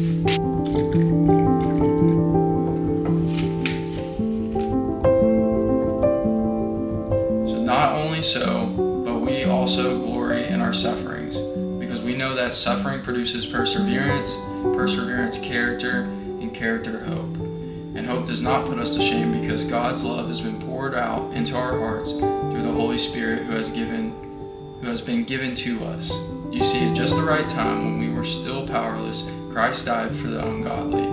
Not only so, but we also glory in our sufferings, because we know that suffering produces perseverance, perseverance character, and character hope. And hope does not put us to shame, because God's love has been poured out into our hearts through the Holy Spirit who has been given to us. You see, at just the right time, when we were still powerless, Christ died for the ungodly.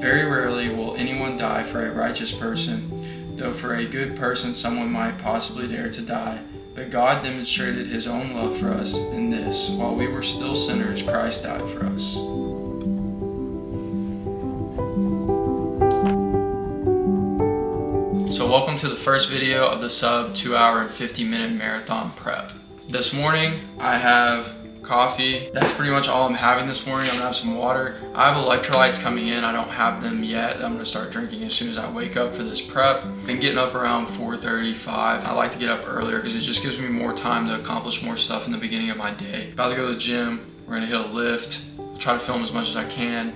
Very rarely will anyone die for a righteous person, though for a good person someone might possibly dare to die. But God demonstrated his own love for us in this: while we were still sinners, Christ died for us. So welcome to the first video of the sub 2 hour and 50-minute marathon prep. This morning I have coffee. That's pretty much all I'm having this morning. I'm gonna have some water. I have electrolytes coming in. I don't have them yet. I'm gonna start drinking as soon as I wake up for this prep. Been getting up around 4:35. I like to get up earlier because it just gives me more time to accomplish more stuff in the beginning of my day. About to go to the gym. We're gonna hit a lift. Try to film as much as I can.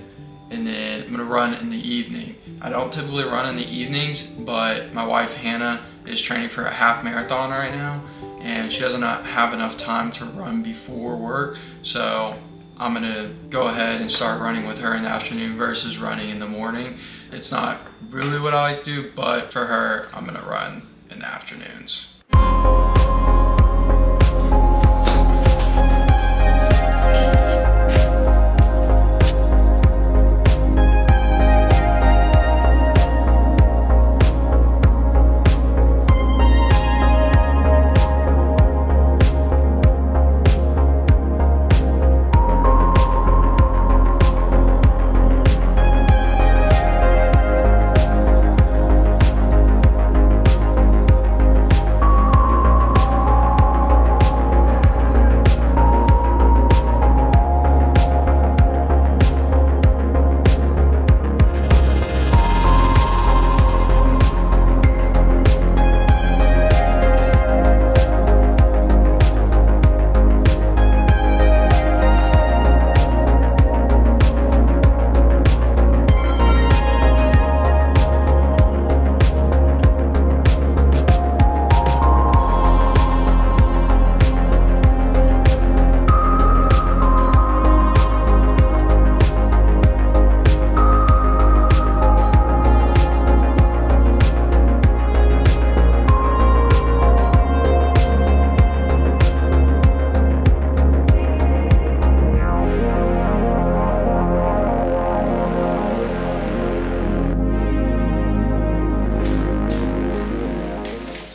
And then I'm gonna run in the evening. I don't typically run in the evenings, but my wife Hannah is training for a half marathon right now, and she doesn't have enough time to run before work, so I'm gonna go ahead and start running with her in the afternoon versus running in the morning. It's not really what I like to do, but for her, I'm gonna run in the afternoons.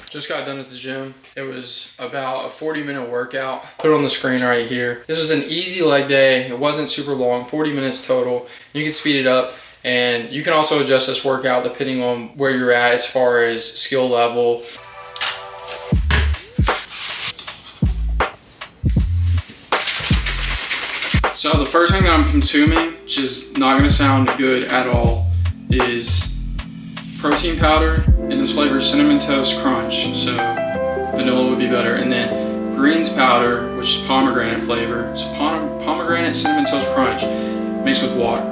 Just got done at the gym. It was about a 40-minute workout. Put it on the screen right here. This was an easy leg day. It wasn't super long, 40 minutes total. You can speed it up, and you can also adjust this workout depending on where you're at as far as skill level. So the first thing that I'm consuming, which is not gonna sound good at all, is protein powder, and this flavor is Cinnamon Toast Crunch, so vanilla would be better. And then greens powder, which is pomegranate flavor. So pomegranate Cinnamon Toast Crunch mixed with water.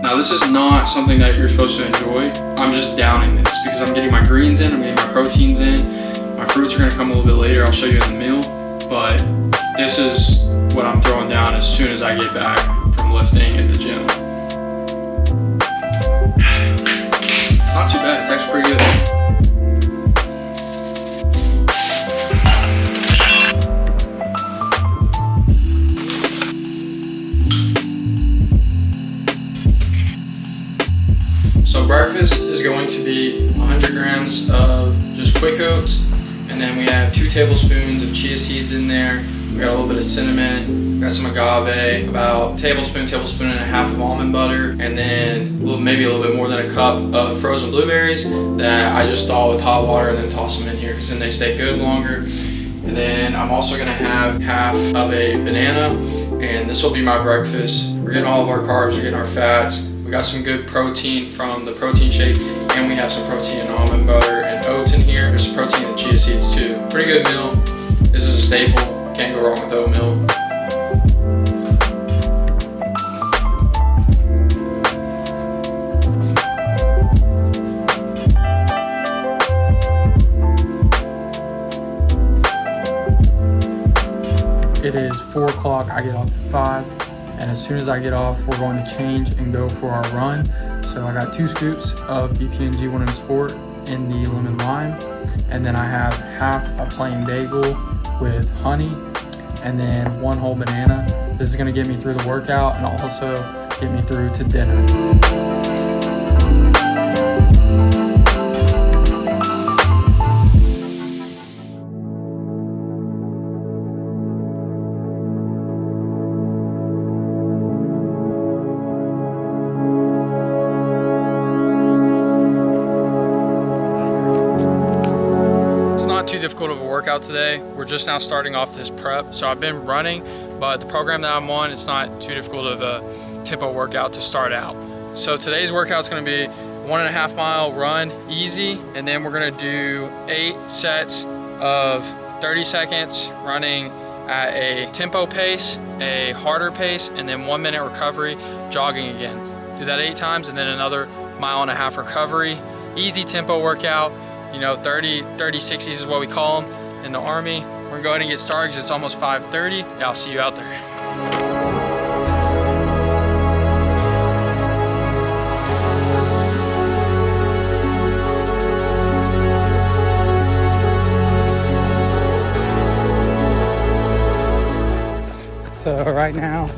Now this is not something that you're supposed to enjoy. I'm just downing this because I'm getting my greens in, I'm getting my proteins in. My fruits are gonna come a little bit later. I'll show you in the meal, but this is what I'm throwing down as soon as I get back from lifting at the gym. It's not too bad, it's actually pretty good. So breakfast is going to be 100 grams of just quick oats, and then we have 2 tablespoons of chia seeds in there. We got a little bit of cinnamon, we got some agave, about tablespoon and a half of almond butter, and then maybe a little bit more than a cup of frozen blueberries that I just thaw with hot water and then toss them in here because then they stay good longer. And then I'm also gonna have half of a banana, and this will be my breakfast. We're getting all of our carbs, we're getting our fats. We got some good protein from the protein shake, and we have some protein in almond butter and oats in here. There's some protein in chia seeds too. Pretty good meal. This is a staple. Can't go wrong with oatmeal. 4 o'clock, I get off at 5. And as soon as I get off, we're going to change and go for our run. So I got 2 scoops of BPNG 1 Sport in the lemon lime. And then I have half a plain bagel with honey and then 1 whole banana. This is gonna get me through the workout and also get me through to dinner. Too difficult of a workout today. We're just now starting off this prep, so I've been running, but the program that I'm on, it's not too difficult of a tempo workout to start out. So today's workout is going to be 1.5 mile run, easy, and then we're going to do 8 sets of 30 seconds running at a tempo pace, a harder pace, and then 1 minute recovery, jogging again. Do that 8 times, and then another 1.5 mile recovery. Easy tempo workout. You know, 30-60s is what we call them in the Army. We're gonna go ahead and get started because it's almost 5:30. Yeah, I'll see you out there. So right now,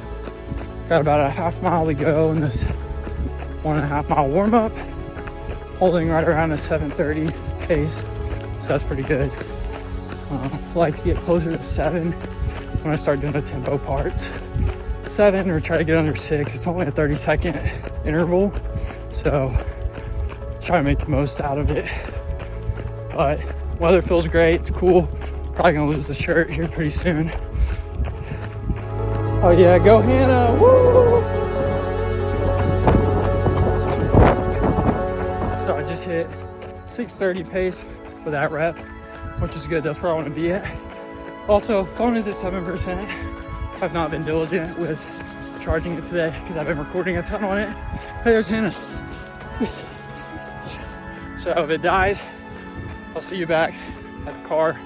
got about a 1/2 mile to go in this 1.5 mile warm up, holding right around a 7:30 pace, so that's pretty good. I like to get closer to 7 when I start doing the tempo parts. 7 or try to get under 6. It's only a 30-second interval, so try to make the most out of it. But weather feels great, it's cool. Probably gonna lose the shirt here pretty soon. Oh yeah, go Hannah, woo! So I just hit 6:30 pace for that rep, which is good. That's where I want to be at. Also, phone is at 7%. I've not been diligent with charging it today because I've been recording a ton on it. Hey, there's Hannah. So if it dies, I'll see you back at the car.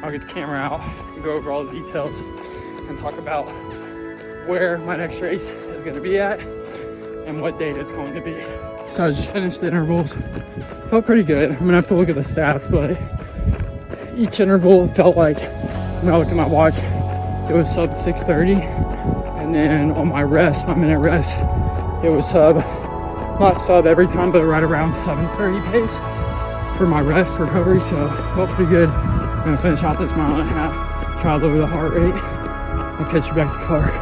I'll get the camera out and go over all the details and talk about where my next race is going to be at and what date it's going to be. So I just finished the intervals. Felt pretty good. I'm gonna have to look at the stats, but each interval felt like, when I looked at my watch, it was sub 6:30. And then on my rest, my minute rest, it was not sub every time, but right around 7:30 pace for my rest recovery. So felt pretty good. I'm gonna finish out this 1.5 mile, try to lower the heart rate. I'll catch you back at the car.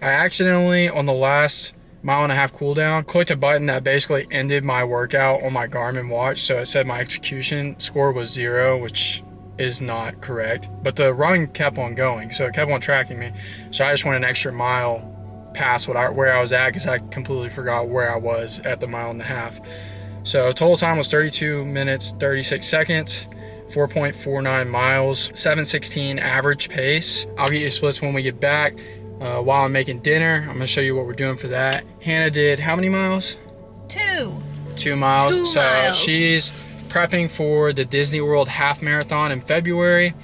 I accidentally, on the last 1.5 mile cool down, clicked a button that basically ended my workout on my Garmin watch. So it said my execution score was 0, which is not correct, but the run kept on going, so it kept on tracking me. So I just went an extra mile past where I was at because I completely forgot where I was at the 1.5 mile. So total time was 32 minutes 36 seconds, 4.49 miles, 7:16 average pace. I'll get you splits when we get back. While I'm making dinner, I'm gonna show you what we're doing for that. Hannah did how many miles? 2 miles. 2 so miles. She's prepping for the Disney World half marathon in February,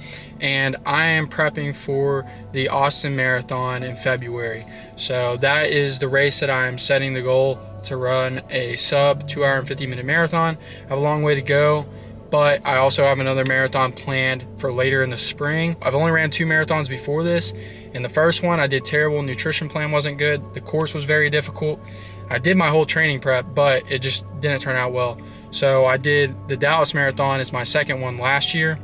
and I am prepping for the Austin Marathon in February. So that is the race that I'm setting the goal to run, a sub 2 hour and 50 minute marathon. I have a long way to go, but I also have another marathon planned for later in the spring. I've only ran 2 marathons before this. In the first one, I did terrible. Nutrition plan wasn't good. The course was very difficult. I did my whole training prep, but it just didn't turn out well. So I did the Dallas Marathon as my second one last year.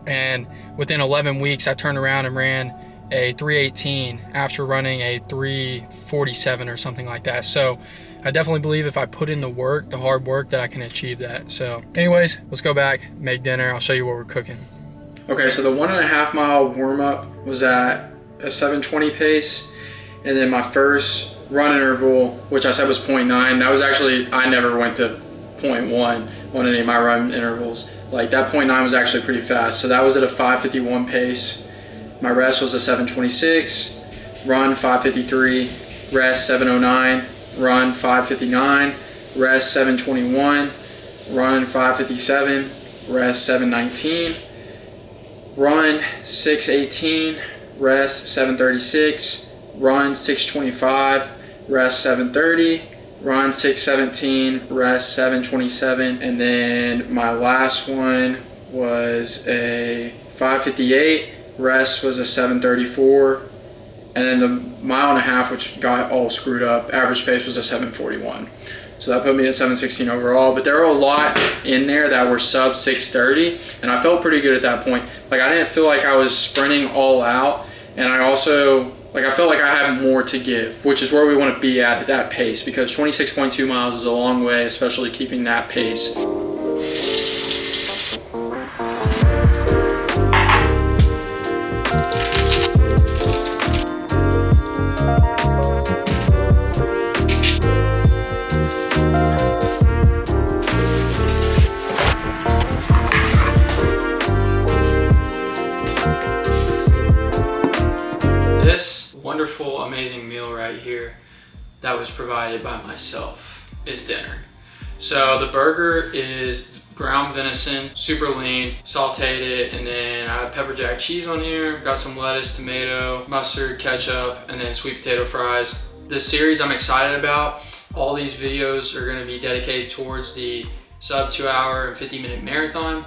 And within 11 weeks, I turned around and ran a 3:18 after running a 3:47 or something like that. So I definitely believe if I put in the work, the hard work, that I can achieve that. So anyways, let's go back, make dinner. I'll show you what we're cooking. Okay, so the 1.5 mile warm up was at a 7:20 pace. And then my first run interval, which I said was 0.9, that was actually, I never went to 0.1 on any of my run intervals. Like that 0.9 was actually pretty fast. So that was at a 5:51 pace. My rest was a 7:26, run 5:53, rest 7:09, run 5:59, rest 7:21, run 5:57, rest 7:19, run 6:18, rest 7:36, run 6:25, rest 7:30, run 6:17, rest 7:27, and then my last one was a 5:58, rest was a 7:34, and then the mile and a half, which got all screwed up, average pace was a 7:41. So that put me at 7:16 overall, but there were a lot in there that were sub 6:30, and I felt pretty good at that point. Like, I didn't feel like I was sprinting all out, and I also, like, I felt like I had more to give, which is where we want to be at that pace, because 26.2 miles is a long way, especially keeping that pace. This wonderful, amazing meal right here that was provided by myself is dinner. So the burger is ground venison, super lean, sauteed it, and then I have pepper jack cheese on here, got some lettuce, tomato, mustard, ketchup, and then sweet potato fries. This series I'm excited about. All these videos are gonna be dedicated towards the sub 2 hour and 50-minute marathon,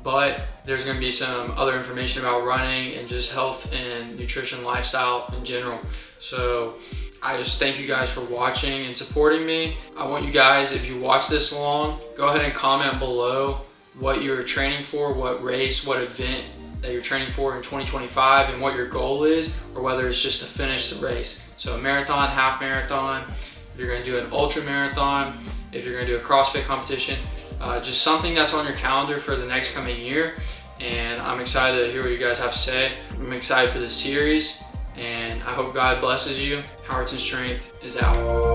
but there's gonna be some other information about running and just health and nutrition lifestyle in general. So I just thank you guys for watching and supporting me. I want you guys, if you watch this long, go ahead and comment below what you're training for, what race, what event that you're training for in 2025, and what your goal is, or whether it's just to finish the race. So a marathon, half marathon, if you're gonna do an ultra marathon, if you're gonna do a CrossFit competition, just something that's on your calendar for the next coming year. And I'm excited to hear what you guys have to say. I'm excited for this series, and I hope God blesses you. Howerton Strength is out.